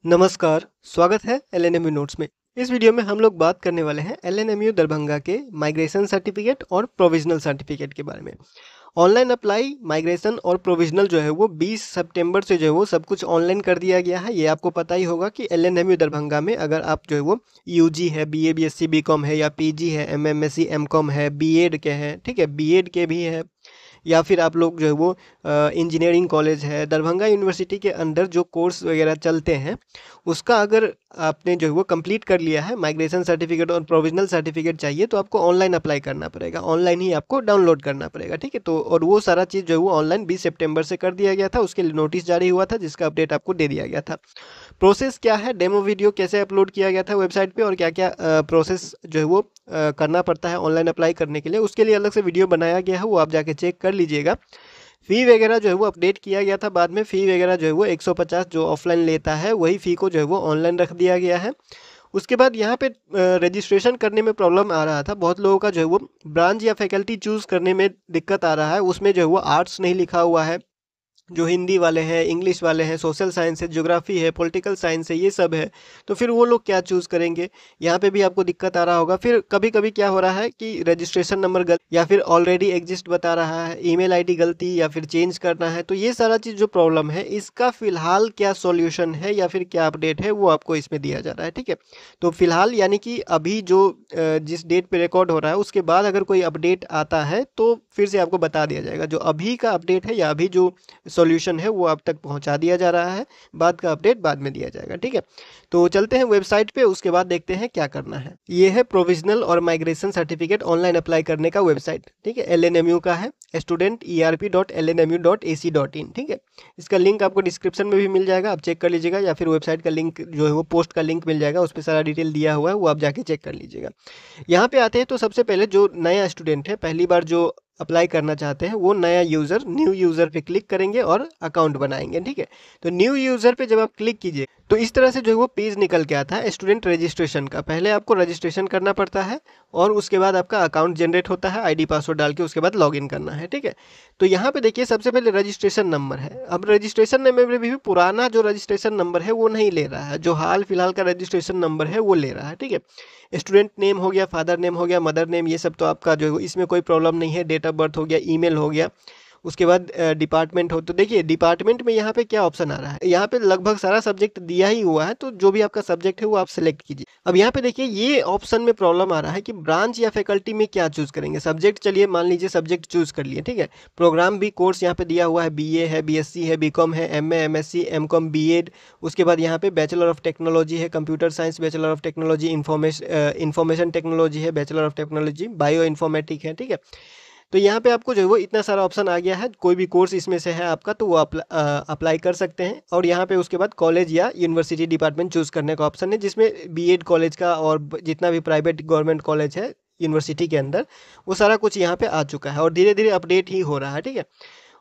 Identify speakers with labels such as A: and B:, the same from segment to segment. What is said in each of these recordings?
A: नमस्कार, स्वागत है एलएनएमयू नोट्स में। इस वीडियो में हम लोग बात करने वाले हैं एलएनएमयू दरभंगा के माइग्रेशन सर्टिफिकेट और प्रोविजनल सर्टिफिकेट के बारे में। ऑनलाइन अप्लाई, माइग्रेशन और प्रोविजनल जो है वो 20 सितंबर से जो है वो सब कुछ ऑनलाइन कर दिया गया है। ये आपको पता ही होगा कि एलएनएमयू दरभंगा में अगर आप जो है वो यूजी है, बीए, बीएससी, बीकॉम है या पीजी है, एमएमएससी, एमकॉम है, बीएड के हैं, ठीक है, बीएड के भी है, या फिर आप लोग जो है वो इंजीनियरिंग कॉलेज है, दरभंगा यूनिवर्सिटी के अंदर जो कोर्स वगैरह चलते हैं उसका अगर आपने जो है वो कंप्लीट कर लिया है, माइग्रेशन सर्टिफिकेट और प्रोविजनल सर्टिफिकेट चाहिए तो आपको ऑनलाइन अप्लाई करना पड़ेगा, ऑनलाइन ही आपको डाउनलोड करना पड़ेगा, ठीक है। तो और वो सारा चीज़ जो है वो ऑनलाइन 20 सितंबर से कर दिया गया था, उसके लिए नोटिस जारी हुआ था जिसका अपडेट आपको दे दिया गया था। प्रोसेस क्या है, डेमो वीडियो कैसे अपलोड किया गया था वेबसाइट पे और क्या क्या प्रोसेस जो है वो करना पड़ता है ऑनलाइन अप्लाई करने के लिए, उसके लिए अलग से वीडियो बनाया गया है, वो आप जाके चेक कर लीजिएगा। फ़ी वगैरह जो है वो अपडेट किया गया था बाद में, फ़ी वगैरह जो है वो 150 जो ऑफलाइन लेता है वही फ़ी को जो है वो ऑनलाइन रख दिया गया है। उसके बाद यहाँ पे रजिस्ट्रेशन करने में प्रॉब्लम आ रहा था, बहुत लोगों का जो है वो ब्रांच या फैकल्टी चूज़ करने में दिक्कत आ रहा है, उसमें जो है वो आर्ट्स नहीं लिखा हुआ है। जो हिंदी वाले हैं, इंग्लिश वाले हैं, सोशल साइंस है, ज्योग्राफी है, पॉलिटिकल साइंस है, ये सब है, तो फिर वो लोग क्या चूज़ करेंगे? यहाँ पे भी आपको दिक्कत आ रहा होगा। फिर कभी-कभी क्या हो रहा है कि रजिस्ट्रेशन नंबर गलत या फिर ऑलरेडी एग्जिस्ट बता रहा है, ईमेल आईडी गलती या फिर चेंज करना है, तो ये सारा चीज़ जो प्रॉब्लम है इसका फ़िलहाल क्या सॉल्यूशन है या फिर क्या अपडेट है वो आपको इसमें दिया जा रहा है, ठीक है। तो फिलहाल यानी कि अभी जो जिस डेट पे रिकॉर्ड हो रहा है उसके बाद अगर कोई अपडेट आता है तो फिर से आपको बता दिया जाएगा। जो अभी का अपडेट है या अभी जो सॉल्यूशन है वो आप तक पहुंचा दिया जा रहा है, बाद का अपडेट बाद में दिया जाएगा, ठीक है। तो चलते हैं वेबसाइट पे, उसके बाद देखते हैं क्या करना है। ये है प्रोविजनल और माइग्रेशन सर्टिफिकेट ऑनलाइन अप्लाई करने का वेबसाइट, ठीक है, एलएनएमयू का है, student.erp.lnmu.ac.in, ठीक है। इसका लिंक आपको डिस्क्रिप्शन में भी मिल जाएगा, आप चेक कर लीजिएगा, या फिर वेबसाइट का लिंक जो है वो पोस्ट का लिंक मिल जाएगा, उस पर सारा डिटेल दिया हुआ है, वो आप जाके चेक कर लीजिएगा। यहाँ पे आते हैं तो सबसे पहले जो नया स्टूडेंट है, पहली बार जो अप्लाई करना चाहते हैं, वो नया यूज़र, न्यू यूज़र पे क्लिक करेंगे और अकाउंट बनाएंगे, ठीक है। तो न्यू यूज़र पे जब आप क्लिक कीजिए तो इस तरह से जो है वो पेज निकल के आता है स्टूडेंट रजिस्ट्रेशन का। पहले आपको रजिस्ट्रेशन करना पड़ता है और उसके बाद आपका अकाउंट जनरेट होता है, आईडी पासवर्ड डाल के उसके बाद लॉगिन करना है, ठीक है। तो यहाँ पे देखिए सबसे पहले रजिस्ट्रेशन नंबर है। अब रजिस्ट्रेशन नंबर में भी पुराना जो रजिस्ट्रेशन नंबर है वो नहीं ले रहा है, जो हाल फिलहाल का रजिस्ट्रेशन नंबर है वो ले रहा है, ठीक है। स्टूडेंट नेम हो गया, फादर नेम हो गया, मदर नेम, ये सब तो आपका जो है इसमें कोई प्रॉब्लम नहीं है, डेट ऑफ बर्थ हो गया, ईमेल हो गया। उसके बाद डिपार्टमेंट हो, तो देखिए डिपार्टमेंट में यहाँ पे क्या ऑप्शन आ रहा है, यहाँ पे लगभग सारा सब्जेक्ट दिया ही हुआ है, तो जो भी आपका सब्जेक्ट है वो आप सेलेक्ट कीजिए। अब यहाँ पे देखिए ये ऑप्शन में प्रॉब्लम आ रहा है कि ब्रांच या फैकल्टी में क्या चूज़ करेंगे। सब्जेक्ट चलिए मान लीजिए सब्जेक्ट चूज़ कर लिए, ठीक है। प्रोग्राम भी कोर्स यहाँ पे दिया हुआ है, बीए है, बीएससी है, बीकॉम है, एमए, एमएससी, एमकॉम, बीएड। उसके बाद यहाँ पे बैचलर ऑफ टेक्नोलॉजी है, computer science, bachelor of technology, information technology है, bachelor of technology, bio informatic है, ठीक है। तो यहाँ पे आपको जो है वो इतना सारा ऑप्शन आ गया है, कोई भी कोर्स इसमें से है आपका तो वो अप्लाई कर सकते हैं। और यहाँ पे उसके बाद कॉलेज या यूनिवर्सिटी डिपार्टमेंट चूज़ करने का ऑप्शन है, जिसमें बीएड कॉलेज का और जितना भी प्राइवेट गवर्नमेंट कॉलेज है यूनिवर्सिटी के अंदर, वो सारा कुछ यहाँ पे आ चुका है और धीरे धीरे अपडेट ही हो रहा है, ठीक है।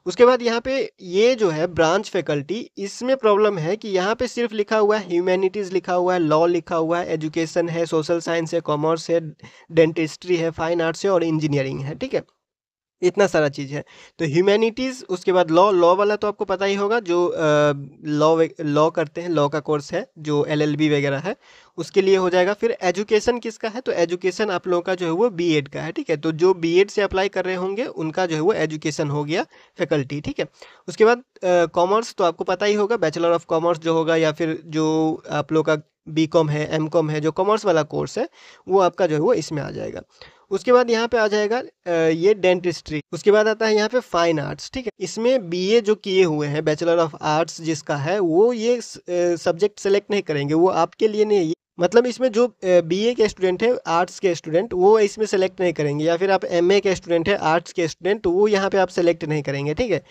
A: उसके बाद यहाँ पे ये जो है ब्रांच फैकल्टी, इसमें प्रॉब्लम है कि यहाँ पे सिर्फ लिखा हुआ है ह्यूमैनिटीज़ लिखा हुआ है, लॉ लिखा हुआ है, एजुकेशन है, सोशल साइंस है, कॉमर्स है, डेंटिस्ट्री है, फाइन आर्ट्स है और इंजीनियरिंग है, ठीक है। इतना सारा चीज़ है। तो ह्यूमैनिटीज़, उसके बाद लॉ, लॉ वाला तो आपको पता ही होगा, जो लॉ करते हैं, लॉ का कोर्स है जो एलएलबी वगैरह है, उसके लिए हो जाएगा। फिर एजुकेशन किसका है, तो एजुकेशन आप लोगों का जो है वो बीएड का है, ठीक है। तो जो बीएड से अप्लाई कर रहे होंगे उनका जो है वो एजुकेशन हो गया फैकल्टी, ठीक है। उसके बाद कॉमर्स तो आपको पता ही होगा, बैचलर ऑफ कॉमर्स जो होगा, या फिर जो आप लोग का बीकॉम है, एमकॉम है, जो कॉमर्स वाला कोर्स है वो आपका जो है वो इसमें आ जाएगा। उसके बाद यहाँ पे आ जाएगा ये डेंटिस्ट्री। उसके बाद आता है यहाँ पे फाइन आर्ट्स, ठीक है। इसमें बीए जो किए हुए हैं, बैचलर ऑफ आर्ट्स जिसका है, वो ये सब्जेक्ट सेलेक्ट नहीं करेंगे, वो आपके लिए नहीं है। मतलब इसमें जो बीए के स्टूडेंट है, आर्ट्स के स्टूडेंट, वो इसमें सेलेक्ट नहीं करेंगे, या फिर आप एमए के स्टूडेंट है, आर्ट्स के स्टूडेंट, तो वो यहाँ पे आप सेलेक्ट नहीं करेंगे, ठीक है।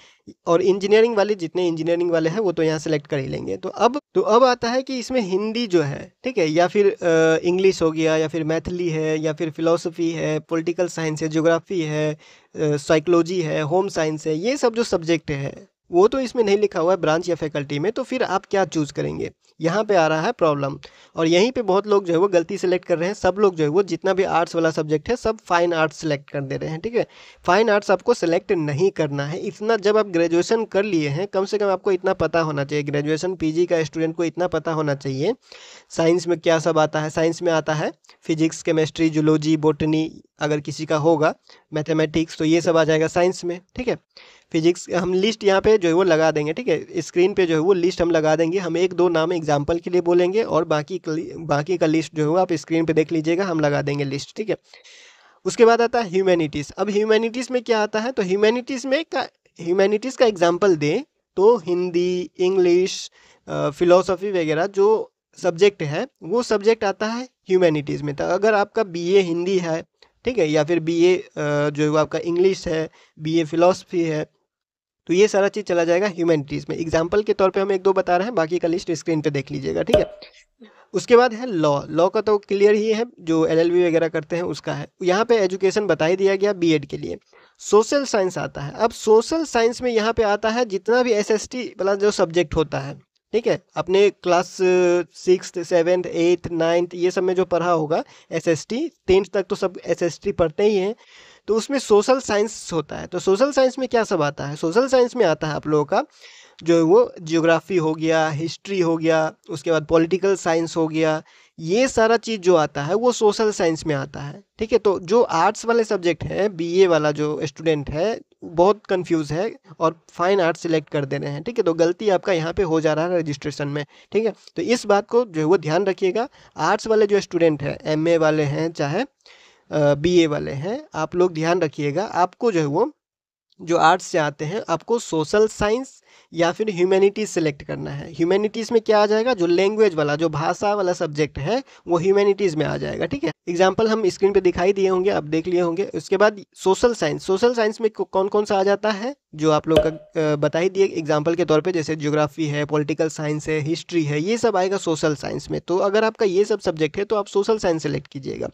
A: और इंजीनियरिंग वाले, जितने इंजीनियरिंग वाले हैं वो तो यहाँ सेलेक्ट कर ही लेंगे। तो अब आता है कि इसमें हिंदी जो है, ठीक है, या फिर इंग्लिश हो गया, या फिर मैथिली है, या फिर फिलोसफी है, पॉलिटिकल साइंस है, ज्योग्राफी है, साइकोलॉजी है, होम साइंस है, ये सब जो सब्जेक्ट है वो तो इसमें नहीं लिखा हुआ है ब्रांच या फैकल्टी में, तो फिर आप क्या चूज़ करेंगे? यहाँ पे आ रहा है प्रॉब्लम। और यहीं पे बहुत लोग जो है वो गलती सेलेक्ट कर रहे हैं। सब लोग जो है वो जितना भी आर्ट्स वाला सब्जेक्ट है सब फाइन आर्ट्स सेलेक्ट कर दे रहे हैं, ठीक है। फाइन आर्ट्स आपको सेलेक्ट नहीं करना है। इतना जब आप ग्रेजुएशन कर लिए हैं, कम से कम आपको इतना पता होना चाहिए, ग्रेजुएशन पीजी का स्टूडेंट को इतना पता होना चाहिए साइंस में क्या सब आता है। साइंस में आता है फिजिक्स, केमिस्ट्री, जूलॉजी, बॉटनी, अगर किसी का होगा मैथमेटिक्स तो ये सब आ जाएगा साइंस में, ठीक है। फिजिक्स हम लिस्ट यहाँ पे जो है वो लगा देंगे, ठीक है। स्क्रीन पे जो है वो लिस्ट हम लगा देंगे। हम एक दो नाम एग्जाम्पल के लिए बोलेंगे और बाकी का लिस्ट जो है वो आप स्क्रीन पे देख लीजिएगा, हम लगा देंगे लिस्ट, ठीक है। उसके बाद आता है ह्यूमैनिटीज़। अब ह्यूमैनिटीज़ में क्या आता है, तो ह्यूमैनिटीज़ का एग्जाम्पल दें तो हिंदी, इंग्लिश, फिलोसफी वगैरह जो सब्जेक्ट है वो सब्जेक्ट आता है ह्यूमैनिटीज़ में। तो अगर आपका बीए हिंदी है, ठीक है, या फिर बीए जो है वो आपका इंग्लिश है, बीए फिलोसफी है, तो ये सारा चीज़ चला जाएगा ह्यूमैनिटीज़ में। एग्जाम्पल के तौर पे हम एक दो बता रहे हैं, बाकी का लिस्ट स्क्रीन पे देख लीजिएगा, ठीक है। उसके बाद है लॉ। लॉ का तो क्लियर ही है, जो एलएलबी वगैरह करते हैं उसका है। यहाँ पे एजुकेशन बता ही दिया गया बीएड के लिए। सोशल साइंस आता है। अब सोशल साइंस में यहाँ पे आता है जितना भी एसएसटी वाला जो सब्जेक्ट होता है, ठीक है। अपने class 6th 7th 8th 9th ये सब में जो पढ़ा होगा एसएसटी, 10th तक तो सब एसएसटी पढ़ते ही हैं, तो उसमें सोशल साइंस होता है। तो सोशल साइंस में क्या सब आता है, सोशल साइंस में आता है आप लोगों का जो है वो जियोग्राफी हो गया, हिस्ट्री हो गया, उसके बाद पॉलिटिकल साइंस हो गया, ये सारा चीज़ जो आता है वो सोशल साइंस में आता है, ठीक है। तो जो आर्ट्स वाले सब्जेक्ट हैं, बीए वाला जो स्टूडेंट है बहुत कंफ्यूज है और फाइन आर्ट्स सिलेक्ट कर दे रहे हैं, ठीक है। तो गलती आपका यहाँ पे हो जा रहा है रजिस्ट्रेशन में, ठीक है। तो इस बात को जो है वो ध्यान रखिएगा। आर्ट्स वाले जो स्टूडेंट हैं, एमए वाले हैं चाहे बीए वाले हैं, आप लोग ध्यान रखिएगा। आपको जो है वो जो आर्ट्स से आते हैं आपको सोशल साइंस या फिर ह्यूमैनिटीज़ सेलेक्ट करना है। ह्यूमैनिटीज़ में क्या आ जाएगा, जो लैंग्वेज वाला, जो भाषा वाला सब्जेक्ट है वो ह्यूमैनिटीज़ में आ जाएगा, ठीक है। एग्जाम्पल हम स्क्रीन पे दिखाई दिए होंगे, आप देख लिए होंगे। उसके बाद सोशल साइंस। सोशल साइंस में कौन कौन सा आ जाता है जो आप लोग का बता ही दिए एग्जाम्पल के तौर पे, जैसे ज्योग्राफी है, पॉलिटिकल साइंस है, हिस्ट्री है, ये सब आएगा सोशल साइंस में। तो अगर आपका ये सब सब्जेक्ट है तो आप सोशल साइंस सेलेक्ट कीजिएगा।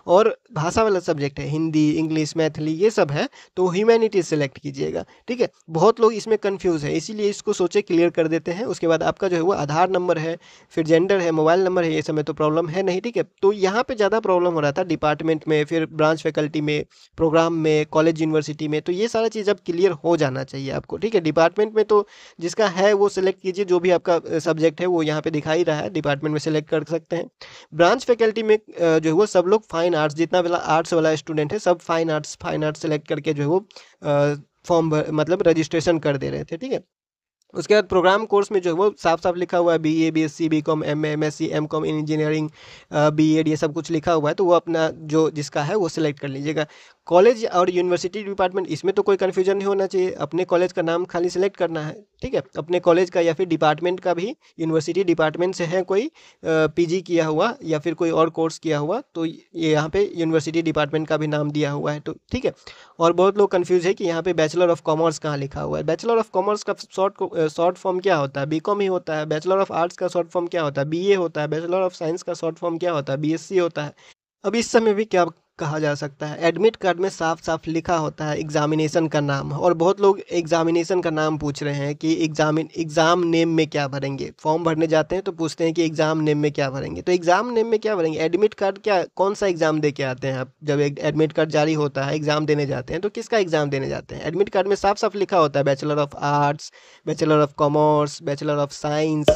A: और भाषा वाला सब्जेक्ट है हिंदी, इंग्लिश, मैथिली ये सब है तो ह्यूमैनिटीज़ सेलेक्ट कीजिएगा, ठीक है। बहुत लोग इसमें कन्फ्यूज़ है, इसीलिए इसको सोचे क्लियर कर देते हैं। उसके बाद आपका जो है वो आधार नंबर है, फिर जेंडर है, मोबाइल नंबर है, ये सब में तो प्रॉब्लम है नहीं, ठीक है। तो यहाँ पे ज़्यादा प्रॉब्लम हो रहा था डिपार्टमेंट में, फिर ब्रांच फैकल्टी में, प्रोग्राम में, कॉलेज यूनिवर्सिटी में। तो ये सारा चीज़ अब क्लियर हो जाना चाहिए आपको, ठीक है। डिपार्टमेंट में तो जिसका है वो सिलेक्ट कीजिए, जो भी आपका सब्जेक्ट है वो यहाँ पे दिखाई रहा है, डिपार्टमेंट में सिलेक्ट कर सकते हैं। ब्रांच फैकल्टी में जो है वो सब लोग फाइन आर्ट्स, जितना वाला आर्ट्स वाला स्टूडेंट है सब फाइन आर्ट्स सेलेक्ट करके जो है वो फॉर्म मतलब रजिस्ट्रेशन कर दे रहे थे, ठीक है। उसके बाद प्रोग्राम कोर्स में जो है वो साफ साफ लिखा हुआ है BA, BSc, BCom, MA, MSc, MCom in engineering, BEd, ये सब कुछ लिखा हुआ है। तो वो अपना जो जिसका है वो सिलेक्ट कर लीजिएगा। कॉलेज और यूनिवर्सिटी डिपार्टमेंट, इसमें तो कोई कन्फ्यूजन नहीं होना चाहिए। अपने कॉलेज का नाम खाली सिलेक्ट करना है, ठीक है। अपने कॉलेज का या फिर डिपार्टमेंट का भी, यूनिवर्सिटी डिपार्टमेंट से है कोई पीजी किया हुआ या फिर कोई और कोर्स किया हुआ तो ये यहाँ पे यूनिवर्सिटी डिपार्टमेंट का भी नाम दिया हुआ है, तो ठीक है। और बहुत लोग कंफ्यूज है कि यहाँ पे बैचलर ऑफ कॉमर्स कहाँ लिखा हुआ है। बैचलर ऑफ कॉमर्स का शॉर्ट फॉर्म क्या होता है, बीकॉम ही होता है। बैचलर ऑफ आर्ट्स का शॉर्ट फॉर्म क्या होता है, बीए होता है। बैचलर ऑफ साइंस का शॉर्ट फॉर्म क्या होता है, बीएससी होता है। अब इस समय भी क्या कहा जा सकता है, एडमिट कार्ड में साफ साफ लिखा होता है एग्जामिनेशन का नाम। और बहुत लोग एग्जामिनेशन का नाम पूछ रहे हैं कि एग्ज़ाम नेम में क्या भरेंगे। फॉर्म भरने जाते हैं तो पूछते हैं कि एग्ज़ाम नेम में क्या भरेंगे। तो एग्ज़ाम नेम में क्या भरेंगे, एडमिट कार्ड क्या, कौन सा एग्ज़ाम दे के आते हैं आप। जब एडमिट कार्ड जारी होता है, एग्ज़ाम देने जाते हैं तो किसका एग्ज़ाम देने जाते हैं। एडमिट कार्ड में साफ साफ लिखा होता है bachelor of arts, bachelor of commerce, bachelor of science,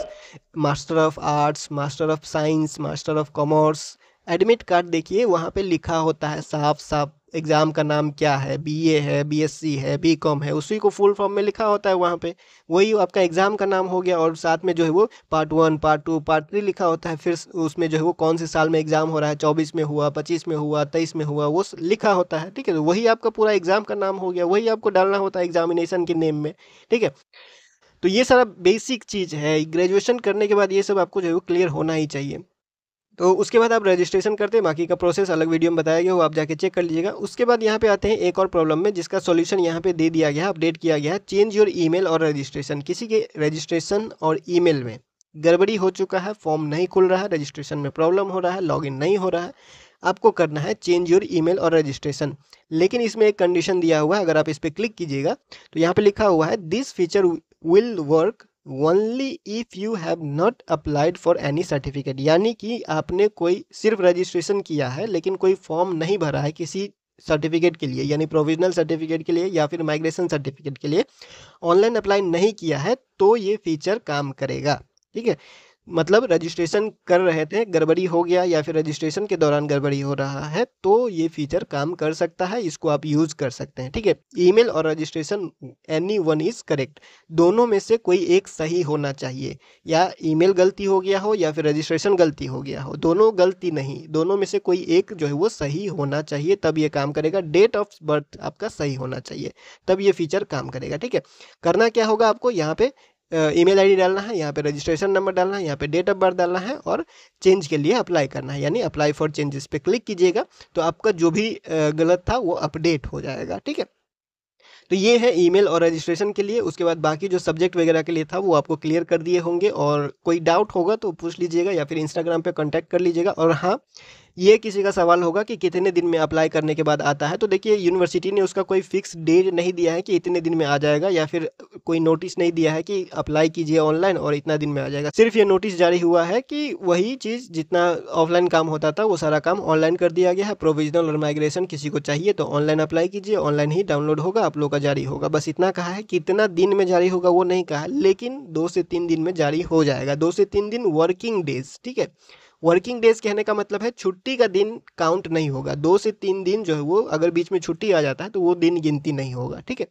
A: master of arts, master of science, master of commerce. Admit card देखिए वहाँ पे लिखा होता है साफ साफ एग्ज़ाम का नाम क्या है, बीए है, बीएससी है, बीकॉम है, उसी को फुल फॉर्म में लिखा होता है वहाँ पे। वही आपका एग्ज़ाम का नाम हो गया। और साथ में जो है वो पार्ट 1, पार्ट 2, पार्ट 3 लिखा होता है। फिर उसमें जो है वो कौन से साल में एग्ज़ाम हो रहा है, 24 में हुआ, 25 में हुआ, 23 में हुआ, वो लिखा होता है, ठीक है। तो वही आपका पूरा एग्ज़ाम का नाम हो गया, वही आपको डालना होता है एग्जामिनेशन के नेम में, ठीक है। तो ये सारा बेसिक चीज़ है, ग्रेजुएशन करने के बाद ये सब आपको जो है वो क्लियर होना ही चाहिए। तो उसके बाद आप रजिस्ट्रेशन करते हैं, बाकी का प्रोसेस अलग वीडियो में बताया गया, वो आप जाके चेक कर लीजिएगा। उसके बाद यहाँ पे आते हैं एक और प्रॉब्लम में, जिसका सॉल्यूशन यहाँ पे दे दिया गया है, अपडेट किया गया है। चेंज योर ईमेल और रजिस्ट्रेशन। किसी के रजिस्ट्रेशन और ईमेल में गड़बड़ी हो चुका है, फॉर्म नहीं खुल रहा है, रजिस्ट्रेशन में प्रॉब्लम हो रहा है, लॉगिन नहीं हो रहा है, आपको करना है चेंज योर ईमेल और रजिस्ट्रेशन। लेकिन इसमें एक कंडीशन दिया हुआ है, अगर आप इस पर क्लिक कीजिएगा तो यहाँ पे लिखा हुआ है this feature will work only if you have not applied for any certificate, यानी कि आपने कोई सिर्फ रजिस्ट्रेशन किया है लेकिन कोई फॉर्म नहीं भरा है किसी सर्टिफिकेट के लिए, यानी प्रोविजनल सर्टिफिकेट के लिए या फिर माइग्रेशन सर्टिफिकेट के लिए ऑनलाइन अप्लाई नहीं किया है, तो ये फीचर काम करेगा। ठीक है, मतलब रजिस्ट्रेशन कर रहे थे, गड़बड़ी हो गया या फिर रजिस्ट्रेशन के दौरान गड़बड़ी हो रहा है, तो ये फीचर काम कर सकता है, इसको आप यूज़ कर सकते हैं। ठीक है, ईमेल और registration any one is correct, दोनों में से कोई एक सही होना चाहिए। या ईमेल गलती हो गया हो या फिर रजिस्ट्रेशन गलती हो गया हो, दोनों गलती नहीं, दोनों में से कोई एक जो है वो सही होना चाहिए, तब ये काम करेगा। डेट ऑफ बर्थ आपका सही होना चाहिए, तब ये फीचर काम करेगा। ठीक है, करना क्या होगा, आपको यहाँ पे ईमेल आईडी डालना है, यहाँ पे रजिस्ट्रेशन नंबर डालना है, यहाँ पे डेट ऑफ बर्थ डालना है और चेंज के लिए अप्लाई करना है, यानी अप्लाई फॉर चेंजेस पे क्लिक कीजिएगा, तो आपका जो भी गलत था वो अपडेट हो जाएगा। ठीक है, तो ये है ईमेल और रजिस्ट्रेशन के लिए। उसके बाद बाकी जो सब्जेक्ट वगैरह के लिए था वो आपको क्लियर कर दिए होंगे, और कोई डाउट होगा तो पूछ लीजिएगा या फिर इंस्टाग्राम पे कांटेक्ट कर लीजिएगा। और हाँ, ये किसी का सवाल होगा कि कितने दिन में अप्लाई करने के बाद आता है, तो देखिए यूनिवर्सिटी ने उसका कोई फिक्स डेट नहीं दिया है कि इतने दिन में आ जाएगा, या फिर कोई नोटिस नहीं दिया है कि अप्लाई कीजिए ऑनलाइन और इतना दिन में आ जाएगा। सिर्फ ये नोटिस जारी हुआ है कि वही चीज़ जितना ऑफलाइन काम होता था वो सारा काम ऑनलाइन कर दिया गया है। प्रोविजनल और माइग्रेशन किसी को चाहिए तो ऑनलाइन अप्लाई कीजिए, ऑनलाइन ही डाउनलोड होगा, आप लोग का जारी होगा। बस इतना कहा है, कितना दिन में जारी होगा वो नहीं कहा, लेकिन 2 से 3 दिन में जारी हो जाएगा। 2 से 3 दिन वर्किंग डेज। ठीक है, वर्किंग डेज कहने का मतलब है छुट्टी का दिन काउंट नहीं होगा। 2 से 3 दिन जो है वो अगर बीच में छुट्टी आ जाता है तो वो दिन गिनती नहीं होगा। ठीक है,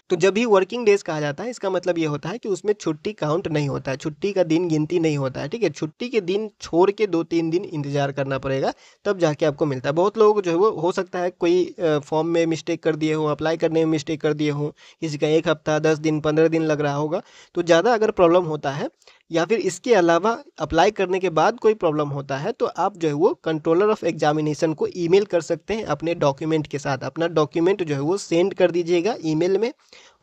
A: तो जब भी वर्किंग डेज कहा जाता है इसका मतलब ये होता है कि उसमें छुट्टी काउंट नहीं होता है, छुट्टी का दिन गिनती नहीं होता है। ठीक है, छुट्टी के दिन छोड़ के 2-3 दिन इंतजार करना पड़ेगा, तब जाके आपको मिलता है। बहुत लोग जो है वो हो सकता है कोई फॉर्म में मिस्टेक कर दिए हों, अप्लाई करने में मिस्टेक कर दिए हों, किसी का 1 हफ्ता 10 दिन 15 दिन लग रहा होगा। तो ज़्यादा अगर प्रॉब्लम होता है या फिर इसके अलावा अप्लाई करने के बाद कोई प्रॉब्लम होता है, तो आप जो है वो कंट्रोलर ऑफ एग्जामिनेशन को ईमेल कर सकते हैं अपने डॉक्यूमेंट के साथ। अपना डॉक्यूमेंट जो है वो सेंड कर दीजिएगा ईमेल में,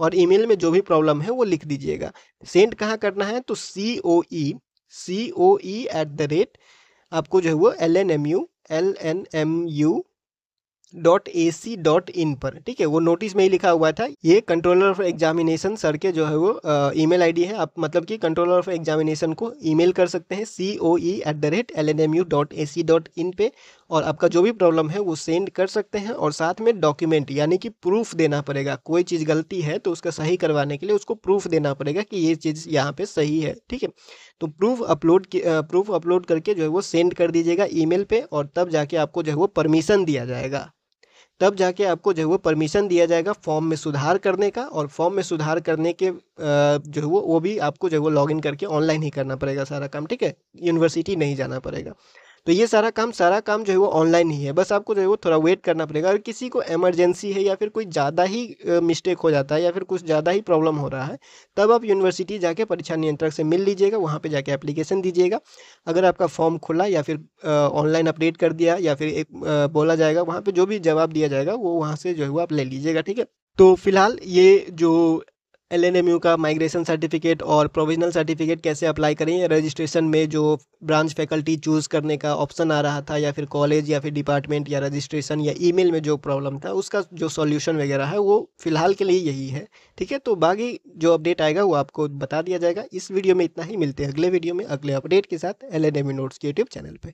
A: और ईमेल में जो भी प्रॉब्लम है वो लिख दीजिएगा। सेंड कहाँ करना है, तो COE@, आपको जो है वो LNMU .ac.in पर। ठीक है, वो नोटिस में ही लिखा हुआ था। ये कंट्रोलर ऑफ एग्जामिनेशन सर के जो है वो ईमेल आईडी है। आप मतलब कि कंट्रोलर ऑफ एग्जामिनेशन को ईमेल कर सकते हैं COE@LNMU.ac.in पे, और आपका जो भी प्रॉब्लम है वो सेंड कर सकते हैं। और साथ में डॉक्यूमेंट यानी कि प्रूफ देना पड़ेगा। कोई चीज़ गलती है तो उसका सही करवाने के लिए उसको प्रूफ देना पड़ेगा कि ये चीज़ यहाँ पे सही है। ठीक है, तो प्रूफ अपलोड करके जो है वो सेंड कर दीजिएगा ईमेल पे, और तब जाके आपको जो है वो परमिशन दिया जाएगा। तब जाके आपको जो है वो परमिशन दिया जाएगा फॉर्म में सुधार करने का। और फॉर्म में सुधार करने के जो है वो भी आपको जो है वो लॉगिन करके ऑनलाइन ही करना पड़ेगा सारा काम। ठीक है, यूनिवर्सिटी नहीं जाना पड़ेगा। तो ये सारा काम जो है वो ऑनलाइन ही है। बस आपको जो है वो थोड़ा वेट करना पड़ेगा। अगर किसी को इमरजेंसी है या फिर कोई ज़्यादा ही मिस्टेक हो जाता है या फिर कुछ ज़्यादा ही प्रॉब्लम हो रहा है, तब आप यूनिवर्सिटी जाके परीक्षा नियंत्रक से मिल लीजिएगा, वहाँ पे जाके एप्लीकेशन दीजिएगा। अगर आपका फॉर्म खुला या फिर ऑनलाइन अपडेट कर दिया या फिर एक बोला जाएगा, वहाँ पे जो भी जवाब दिया जाएगा वो वहाँ से जो है वो आप ले लीजिएगा। ठीक है, तो फिलहाल ये जो LNMU का माइग्रेशन सर्टिफिकेट और प्रोविजनल सर्टिफिकेट कैसे अप्लाई करें, रजिस्ट्रेशन में जो ब्रांच फैकल्टी चूज़ करने का ऑप्शन आ रहा था, या फिर कॉलेज या फिर डिपार्टमेंट या रजिस्ट्रेशन या ईमेल में जो प्रॉब्लम था उसका जो सॉल्यूशन वगैरह है वो फिलहाल के लिए यही है। ठीक है, तो बाकी जो अपडेट आएगा वो आपको बता दिया जाएगा। इस वीडियो में इतना ही, मिलते हैं अगले वीडियो में अगले अपडेट के साथ LNMU नोट्स के यूट्यूब चैनल पर।